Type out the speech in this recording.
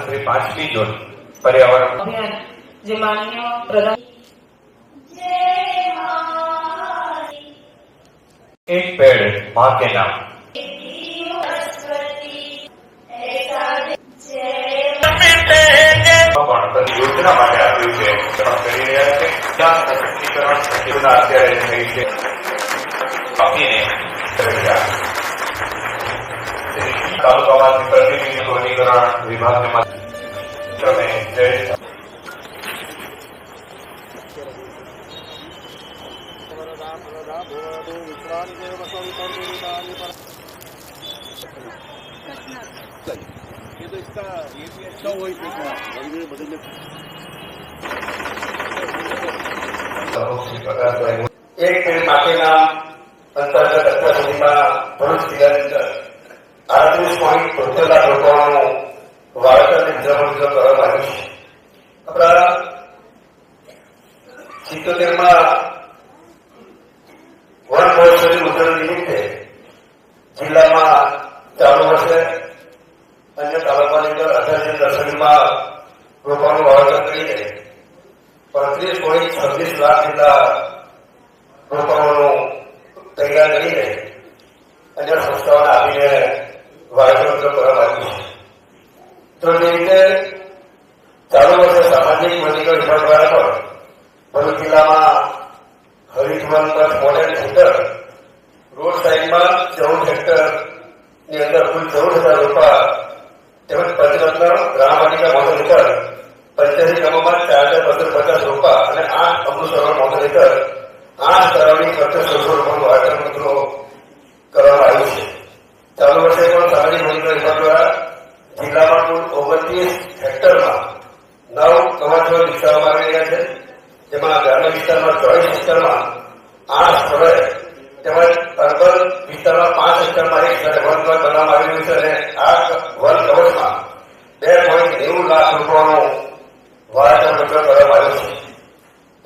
श्री 5મી जून पर्यावरण अभियान जे माननीय प्रधान एक पेड़ माँ के नाम योजना માટે આપ્યું છે કરી રહ્યા છે ત્યાં સશક્તિકરણ સચિવના અત્યારે થઈ છે આપીને તાલુકામાંથી પ્રતિનિધિ વનીકરણ વિભાગના તમે ये तो इसका ये भी अच्छा हुआ ही बदलने एक पेड़ माटे नाम अंतर्गत અત્યાર સુધીમાં ભરૂચ જિલ્લાની અંદર 38.73 લાખ રોપાઓનું વાવેતરની જમીન કરવામાં આવ્યું છે. આપણા 77માં વન મહોત્સવની ઉજવણી નિમિત્તે જિલ્લામાં ચાલુ વર્ષે અન્ય તાલુકાની અંદર 18 નર્સરીમાં રોપાનું વાવેતર કરીને 35.26 લાખ જેટલા રોપાઓનું તૈયાર કરીને અન્ય સંસ્થાઓને આપીને વાવેતર કરવામાં આવ્યું છે. તો તે રીતે ચાલુ વર્ષે સામાજિક વનીકરણ વિભાગ દ્વારા પણ ભરૂચ જિલ્લામાં હરિત વન પર મોડેલ હેક્ટર રોડ સાઈડમાં 14 હેક્ટરની અંદર કુલ 14,000 રોપા તેમજ પંચરત્ન ગ્રામવાટિકા મોડેલ હેઠળ 85 ગામોમાં 4,250 રોપા અને 8 અમૃતસરોવર મોડેલ હેઠળ 8 તળાવની 2500 રોપાનું વાવેતર મિત્રો કરવામાં આવ્યું છે. ચાલુ વર્ષે પણ સામાજિક વનીકરણ વિભાગ દ્વારા જિલ્લામાં કુલ 29 હેક્ટરમાં 9 કવાંટો વિકસાવવામાં આવી રહ્યા છે. જેમાં ગ્રામ્ય વિસ્તારમાં 24 હેક્ટરમાં